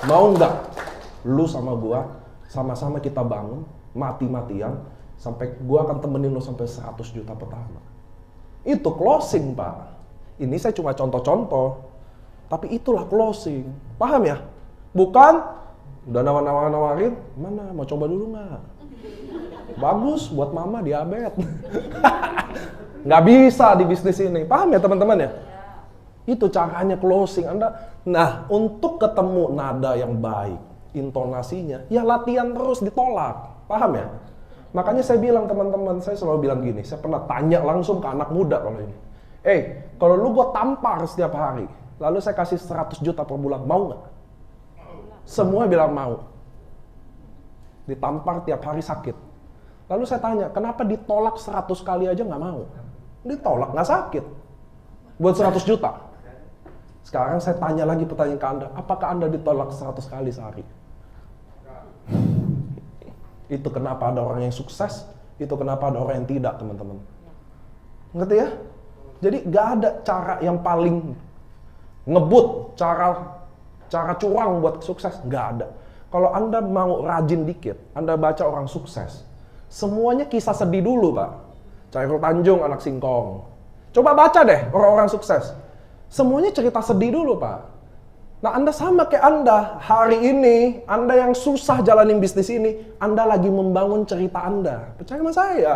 Mau nggak lu sama gua sama-sama kita bangun mati-matian sampai gua akan temenin lu sampai 100 juta pertama. Itu closing, Pak. Ini saya cuma contoh-contoh. Tapi itulah closing. Paham ya? Bukan udah nawarin, mana mau coba dulu nggak? Bagus buat mama diabetes. Nggak bisa di bisnis ini. Paham ya teman-teman ya? Itu caranya closing. Nah, untuk ketemu nada yang baik, intonasinya, ya latihan terus ditolak. Paham ya? Makanya saya bilang teman-teman, saya selalu bilang gini, saya pernah tanya langsung ke anak muda kalau ini. Kalau lu gue tampar setiap hari, lalu saya kasih 100 juta per bulan, mau nggak? Semua bilang mau. Ditampar tiap hari sakit. Lalu saya tanya, kenapa ditolak 100 kali aja nggak mau? Ditolak, nggak sakit. Buat 100 juta. Sekarang saya tanya lagi pertanyaan ke Anda, apakah Anda ditolak 100 kali sehari? Itu kenapa ada orang yang sukses, itu kenapa ada orang yang tidak, teman-teman. Ngerti ya? Jadi gak ada cara yang paling ngebut, cara curang buat sukses, gak ada. Kalau Anda mau rajin dikit, Anda baca orang sukses, semuanya kisah sedih dulu, Pak. Chairul Tanjung, anak singkong. Coba baca deh orang-orang sukses. Semuanya cerita sedih dulu, Pak. Nah, Anda sama kayak Anda. Hari ini, Anda yang susah jalanin bisnis ini, Anda lagi membangun cerita Anda. Percaya sama saya.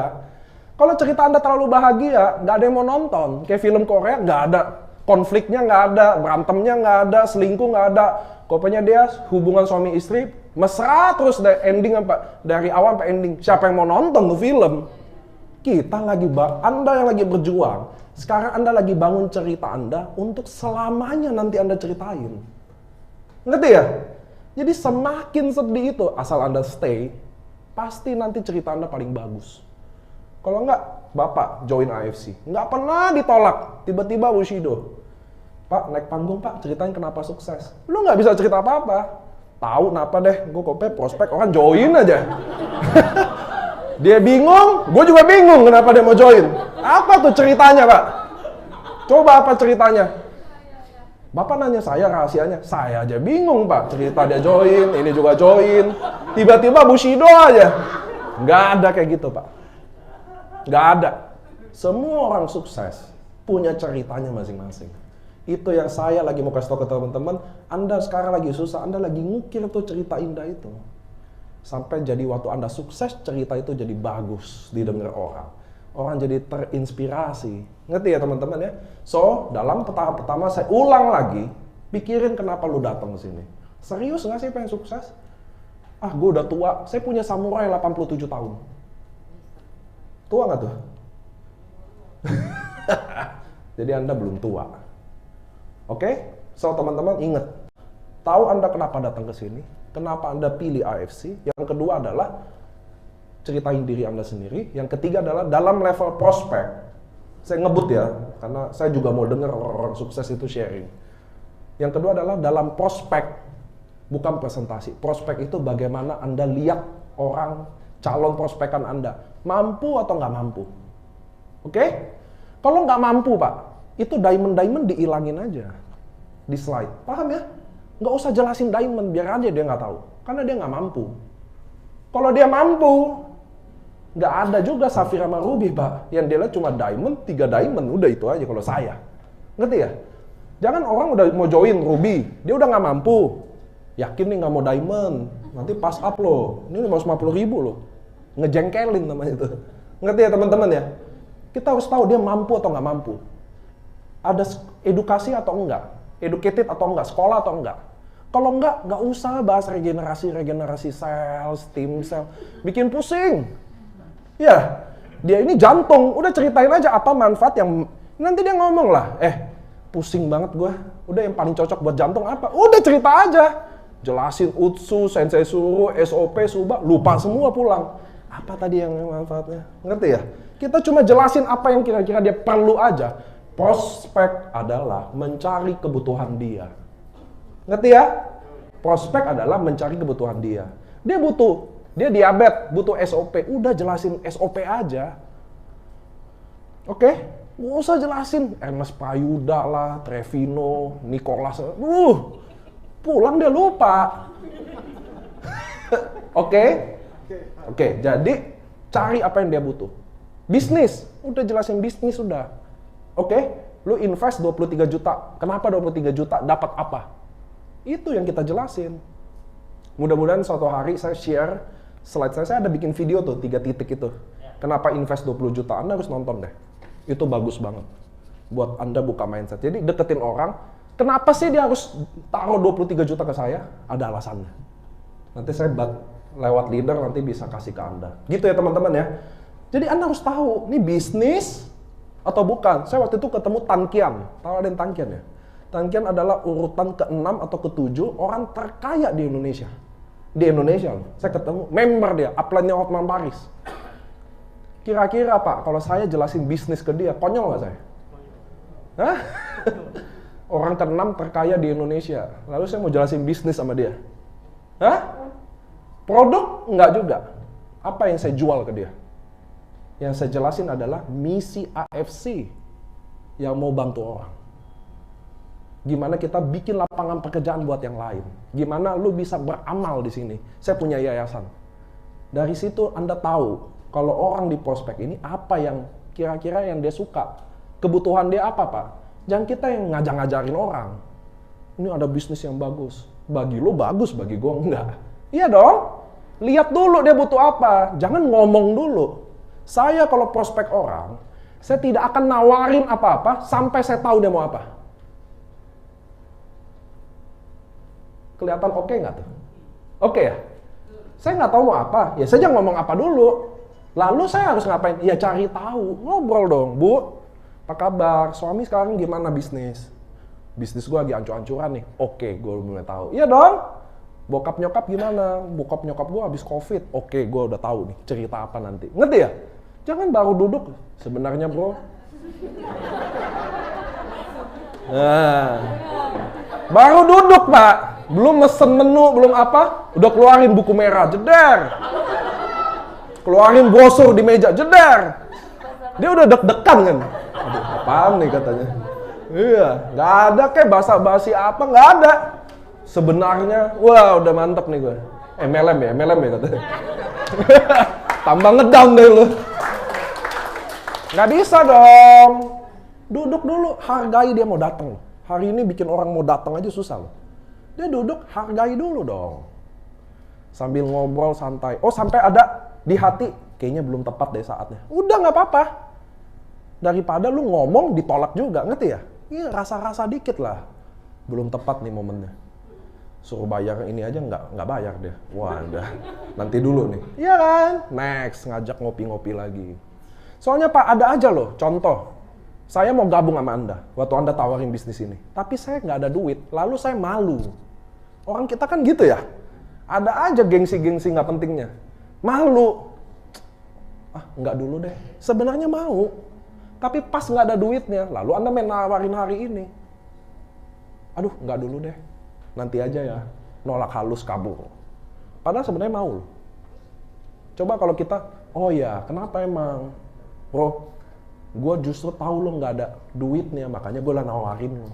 Kalau cerita Anda terlalu bahagia, nggak ada yang mau nonton. Kayak film Korea, nggak ada. Konfliknya nggak ada, berantemnya nggak ada, selingkuh nggak ada. Pokoknya dia hubungan suami istri, mesra terus dari ending dari awal sampai ending. Siapa yang mau nonton tuh film? Kita lagi, Anda yang lagi berjuang. Sekarang Anda lagi bangun cerita Anda untuk selamanya nanti Anda ceritain. Ngerti ya? Jadi semakin sedih itu, asal Anda stay, pasti nanti cerita Anda paling bagus. Kalau enggak, Bapak join AFC. Nggak pernah ditolak. Tiba-tiba Bushido. Pak, naik panggung Pak, ceritain kenapa sukses. Lu nggak bisa cerita apa-apa. Tahu kenapa deh, gue kope prospek, orang join aja. Dia bingung, gue juga bingung kenapa dia mau join. Apa tuh ceritanya, Pak? Coba apa ceritanya? Bapak nanya saya rahasianya. Saya aja bingung, Pak. Cerita dia join, ini juga join. Tiba-tiba Bushido aja. Nggak ada kayak gitu, Pak. Nggak ada. Semua orang sukses punya ceritanya masing-masing. Itu yang saya lagi mau kasih tahu ke teman-teman. Anda sekarang lagi susah, Anda lagi ngukir tuh cerita indah itu. Sampai jadi waktu Anda sukses, cerita itu jadi bagus didengar orang. Orang jadi terinspirasi. Ngerti ya teman-teman ya? So, dalam tahap pertama saya ulang lagi, pikirin kenapa lu datang ke sini. Serius nggak sih pengen sukses? Ah, gue udah tua, saya punya samurai 87 tahun. Tua nggak tuh? Jadi Anda belum tua. Oke? So, teman-teman ingat, tahu Anda kenapa datang ke sini? Kenapa Anda pilih AFC? Yang kedua adalah ceritain diri Anda sendiri. Yang ketiga adalah dalam level prospek. Saya ngebut ya, karena saya juga mau dengar orang-orang sukses itu sharing. Yang kedua adalah dalam prospek, bukan presentasi. Prospek itu bagaimana Anda lihat orang calon prospekan Anda. Mampu atau nggak mampu? Oke? Kalau nggak mampu, Pak, itu diamond diilangin aja di slide. Paham ya? Nggak usah jelasin diamond, biar aja dia nggak tahu. Karena dia nggak mampu. Kalau dia mampu, nggak ada juga safir sama ruby, Pak. Yang dia lihat cuma diamond, 3 diamond, udah itu aja kalau saya. Ngerti ya? Jangan orang udah mau join ruby, dia udah nggak mampu. Yakin nih nggak mau diamond, nanti pass up loh. Ini 550.000 loh. Ngejengkelin namanya itu. Ngerti ya teman-teman ya? Kita harus tahu dia mampu atau nggak mampu. Ada edukasi atau enggak? Educated atau enggak? Sekolah atau enggak? Kalau nggak usah bahas regenerasi sel, stem cell. Bikin pusing. Ya, dia ini jantung. Udah ceritain aja apa manfaat yang... Nanti dia ngomong lah, pusing banget gue. Udah yang paling cocok buat jantung apa? Udah cerita aja. Jelasin Utsu, Sensei Suruh, SOP, Suba, lupa semua pulang. Apa tadi yang manfaatnya? Ngerti ya? Kita cuma jelasin apa yang kira-kira dia perlu aja. Prospek adalah mencari kebutuhan dia. Ngerti ya? Prospek adalah mencari kebutuhan dia. Dia diabetes, butuh SOP. Udah jelasin SOP aja. Oke? Nggak usah jelasin Ernest Prayuda lah, Trevino, Nicholas. Pulang dia lupa. Oke? Oke, jadi cari apa yang dia butuh. Bisnis, udah jelasin bisnis udah. Oke? Lu invest 23 juta. Kenapa 23 juta? Dapat apa? Itu yang kita jelasin. Mudah-mudahan suatu hari saya share slide saya ada bikin video tuh 3 titik itu. Kenapa invest 20 juta? Anda harus nonton deh. Itu bagus banget. Buat Anda buka mindset. Jadi deketin orang, kenapa sih dia harus taruh 23 juta ke saya? Ada alasannya. Nanti saya lewat leader nanti bisa kasih ke Anda. Gitu ya teman-teman ya. Jadi Anda harus tahu, ini bisnis atau bukan. Saya waktu itu ketemu Tan Kian. Tahu ada yang Tan Kian ya? Tan Kian adalah urutan ke-6 atau ke-7 orang terkaya di Indonesia. Di Indonesia loh. Saya ketemu member dia, upline-nya Hotman Paris. Kira-kira Pak, kalau saya jelasin bisnis ke dia, konyol nggak saya? Hah? Orang ke-6 terkaya di Indonesia. Lalu saya mau jelasin bisnis sama dia. Hah? Produk? Enggak juga. Apa yang saya jual ke dia? Yang saya jelasin adalah misi AFC yang mau bantu orang. Gimana kita bikin lapangan pekerjaan buat yang lain. Gimana lu bisa beramal di sini. Saya punya yayasan. Dari situ Anda tahu kalau orang di prospek ini apa yang kira-kira yang dia suka. Kebutuhan dia apa Pak? Jangan kita yang ngajak-ngajarin orang. Ini ada bisnis yang bagus. Bagi lu bagus, bagi gua enggak. Iya dong. Lihat dulu dia butuh apa. Jangan ngomong dulu. Saya kalau prospek orang, saya tidak akan nawarin apa-apa sampai saya tahu dia mau apa. Kelihatan oke nggak tuh? Oke ya? Saya nggak tahu mau apa, ya saya jangan ngomong apa dulu. Lalu saya harus ngapain? Ya cari tahu, ngobrol dong. Bu, apa kabar? Suami sekarang gimana bisnis? Bisnis gue lagi ancur-ancuran nih. Oke, gue mulai tahu. Iya dong. Bokap nyokap gimana? Bokap nyokap gue habis COVID. Oke, gue udah tahu nih cerita apa nanti. Ngerti ya? Jangan baru duduk. Sebenarnya bro. Nah, baru duduk Pak. Belum mesen menu, belum apa. Udah keluarin buku merah, jeder. Keluarin brosur di meja, jeder. Dia udah deg-degan kan. Aduh, apaan nih katanya. Iya, nggak ada kayak basa-basi apa, nggak ada. Sebenarnya, wah udah mantep nih gue. MLM ya katanya. Tambah ngedown deh lu. Nggak bisa dong. Duduk dulu, hargai dia mau datang. Hari ini bikin orang mau datang aja susah loh. Dia duduk, hargai dulu dong. Sambil ngobrol santai. Oh sampai ada di hati, kayaknya belum tepat deh saatnya. Udah nggak apa-apa. Daripada lu ngomong ditolak juga, ngerti ya? Iya rasa-rasa dikit lah. Belum tepat nih momennya. Suruh bayar ini aja nggak bayar dia. Wah udah, nanti dulu nih. Iya kan? Next, ngajak ngopi-ngopi lagi. Soalnya Pak, ada aja loh, contoh. Saya mau gabung sama Anda, waktu Anda tawarin bisnis ini. Tapi saya nggak ada duit, lalu saya malu. Orang kita kan gitu ya. Ada aja gengsi-gengsi nggak pentingnya. Malu. Ah, nggak dulu deh. Sebenarnya mau. Tapi pas nggak ada duitnya, lalu Anda main nawarin hari ini. Aduh, nggak dulu deh. Nanti aja ya, nolak halus kabur. Padahal sebenarnya mau loh. Coba kalau kita, oh ya, kenapa emang? Bro, gue justru tahu lo nggak ada duitnya, makanya gue lah nawarin lo.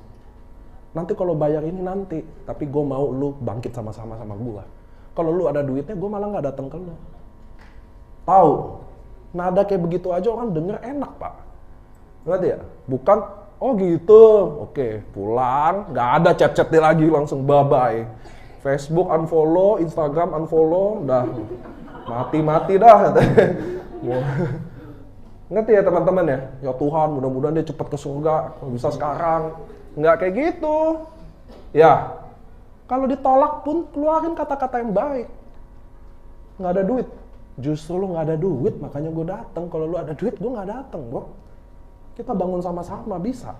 Nanti kalau bayar ini nanti, tapi gue mau lo bangkit sama-sama sama gue. Kalau lo ada duitnya, gue malah nggak datang ke lo. Tahu? Nada kayak begitu aja orang denger enak Pak. Ngerti ya? Bukan, oh gitu, oke, pulang, nggak ada chat-chat dia lagi, langsung bye-bye. Facebook unfollow, Instagram unfollow, udah mati-mati dah. Ngerti ya teman-teman ya? Ya Tuhan, mudah-mudahan dia cepat ke surga, bisa sekarang. Nggak kayak gitu. Ya, kalau ditolak pun keluarin kata-kata yang baik. Nggak ada duit. Justru lu nggak ada duit, makanya gue datang. Kalau lu ada duit, gue nggak datang, bro. Kita bangun sama-sama, bisa.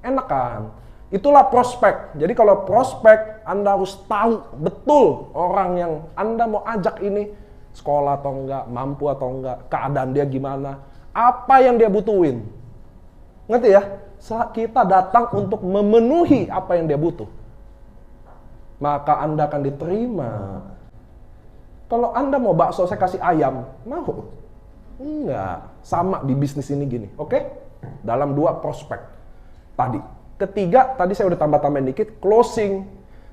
Enak kan? Itulah prospek. Jadi kalau prospek, Anda harus tahu betul orang yang Anda mau ajak ini sekolah atau enggak, mampu atau enggak, keadaan dia gimana, apa yang dia butuhin. Ngerti ya? Kita datang untuk memenuhi apa yang dia butuh. Maka Anda akan diterima. Kalau Anda mau bakso, saya kasih ayam, mau? Enggak. Sama di bisnis ini gini, oke? Dalam 2 prospek tadi. Ketiga, tadi saya udah tambah-tambahin dikit, closing.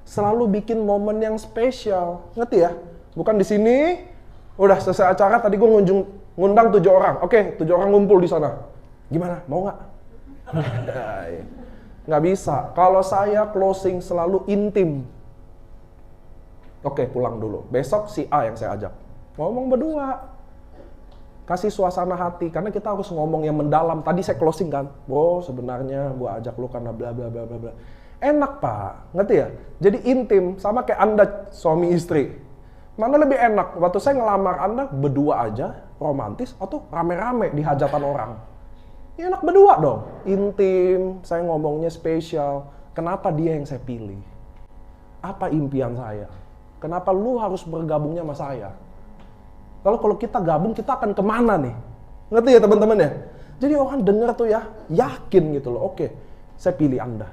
selalu bikin momen yang spesial. Ngerti ya? Bukan di sini, udah selesai acara, tadi gue ngundang 7 orang. Oke, 7 orang ngumpul di sana. Gimana? Mau nggak? Nggak bisa. Kalau saya closing selalu intim. Oke, pulang dulu. Besok si A yang saya ajak. Ngomong berdua. Kasih suasana hati, karena kita harus ngomong yang mendalam. Tadi saya closing kan, bro sebenarnya gue ajak lu karena bla bla bla bla bla. Enak pak, ngerti ya? Jadi intim, sama kayak Anda suami istri. Mana lebih enak, waktu saya ngelamar Anda berdua aja, romantis, atau rame-rame di hajatan orang? Ya enak berdua dong, intim, saya ngomongnya spesial. Kenapa dia yang saya pilih? Apa impian saya? Kenapa lu harus bergabungnya sama saya? Kalau kita gabung, kita akan kemana nih? Ngerti ya teman-teman ya? Jadi orang dengar tuh ya, yakin gitu loh. Oke, saya pilih Anda.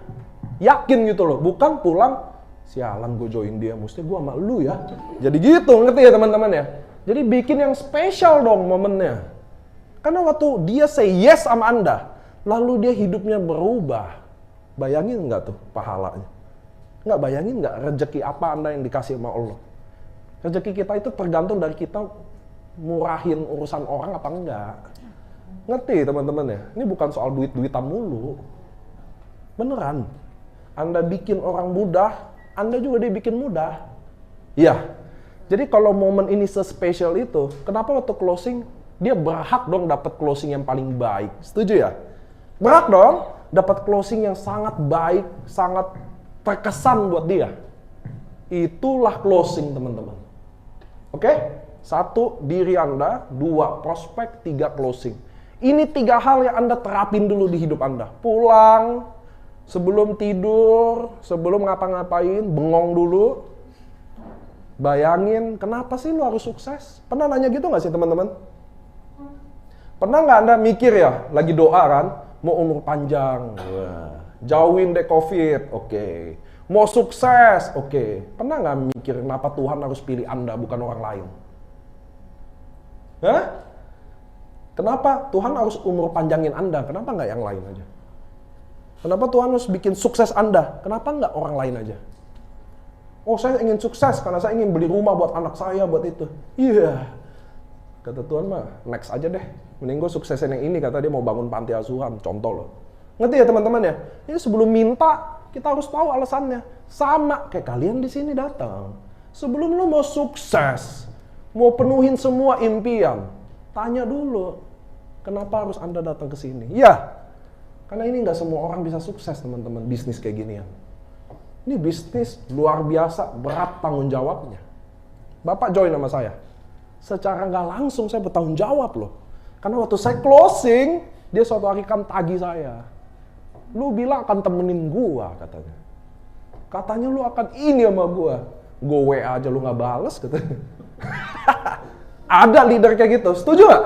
Yakin gitu loh, bukan pulang, sialan gue join dia, mesti gue sama lu ya. Jadi gitu, ngerti ya teman-teman ya? Jadi bikin yang spesial dong momennya. Karena waktu dia say yes sama Anda, lalu dia hidupnya berubah. Bayangin nggak tuh pahalanya? Nggak bayangin nggak rezeki apa Anda yang dikasih sama Allah? Rezeki kita itu tergantung dari kita murahin urusan orang apa enggak. Ngerti teman-teman ya? Ini bukan soal duit-duitan mulu. Beneran. Anda bikin orang mudah, Anda juga dibikin mudah. Iya. Jadi kalau momen ini sespesial itu, kenapa waktu closing, dia berhak dong dapat closing yang paling baik. Setuju ya? Berhak dong dapat closing yang sangat baik, sangat terkesan buat dia. Itulah closing teman-teman. Oke? 1, diri Anda. 2, prospek. 3, closing. Ini 3 hal yang Anda terapin dulu di hidup Anda. Pulang, sebelum tidur, sebelum ngapa-ngapain, bengong dulu. Bayangin, kenapa sih lu harus sukses? Pernah nanya gitu nggak sih teman-teman? Pernah nggak Anda mikir ya, lagi doa kan, mau umur panjang, wah, jauhin deh COVID, oke. Mau sukses, oke. Pernah nggak mikir kenapa Tuhan harus pilih Anda bukan orang lain? Hah? Kenapa Tuhan harus umur panjangin Anda? Kenapa nggak yang lain aja? Kenapa Tuhan harus bikin sukses Anda? Kenapa nggak orang lain aja? Oh, saya ingin sukses karena saya ingin beli rumah buat anak saya, buat itu. Iya. Kata Tuhan mah, next aja deh. Mending gue suksesin yang ini, kata dia mau bangun panti asuhan. Contoh loh. Ngerti ya teman-teman ya? Ini sebelum minta, kita harus tahu alasannya. Sama kayak kalian di sini datang. Sebelum lu mau sukses, mau penuhin semua impian, tanya dulu, kenapa harus Anda datang ke sini? Ya, karena ini nggak semua orang bisa sukses teman-teman, bisnis kayak ginian. Ini bisnis luar biasa, berat tanggung jawabnya. Bapak join sama saya. Secara nggak langsung saya bertanggung jawab loh. Karena waktu saya closing, dia suatu hari kan tagih saya. Lu bilang akan temenin gua katanya. Katanya lu akan ini sama gua. Gua WA aja lu nggak bales katanya. Ada leader kayak gitu, setuju gak?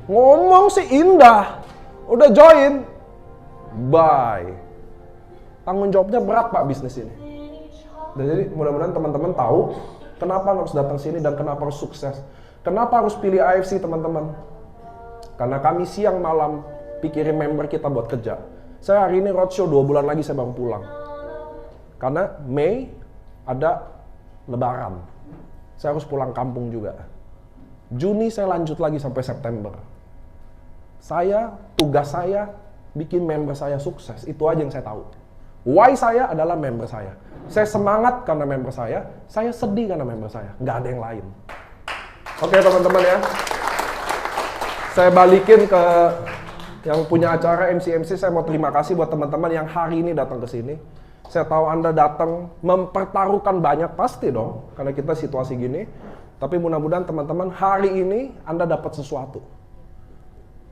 Ngomong sih indah. Udah join. Bye. Tanggung jawabnya berat pak bisnis ini. Dan jadi mudah-mudahan teman-teman tahu kenapa harus datang sini dan kenapa harus sukses. Kenapa harus pilih AFC teman-teman? Karena kami siang malam pikirin member kita buat kerja. Saya hari ini roadshow 2 bulan lagi saya baru pulang. Karena Mei ada Lebaran. Saya harus pulang kampung juga. Juni saya lanjut lagi sampai September. Tugas saya bikin member saya sukses. Itu aja yang saya tahu. Why saya adalah member saya. Saya semangat karena member saya sedih karena member saya. Nggak ada yang lain. Oke teman-teman ya. Saya balikin ke yang punya acara MC, saya mau terima kasih buat teman-teman yang hari ini datang ke sini. Saya tahu Anda datang mempertaruhkan banyak, pasti dong, karena kita situasi gini. Tapi mudah-mudahan teman-teman hari ini Anda dapat sesuatu.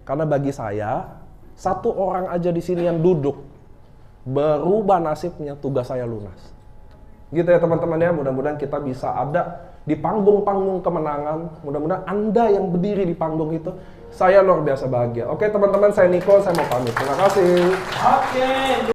Karena bagi saya, 1 orang aja di sini yang duduk, berubah nasibnya, tugas saya lunas. Gitu ya teman-teman ya, mudah-mudahan kita bisa ada di panggung-panggung kemenangan. Mudah-mudahan Anda yang berdiri di panggung itu, saya luar biasa bahagia. Oke teman-teman, saya Niko, saya mau pamit. Terima kasih. Oke.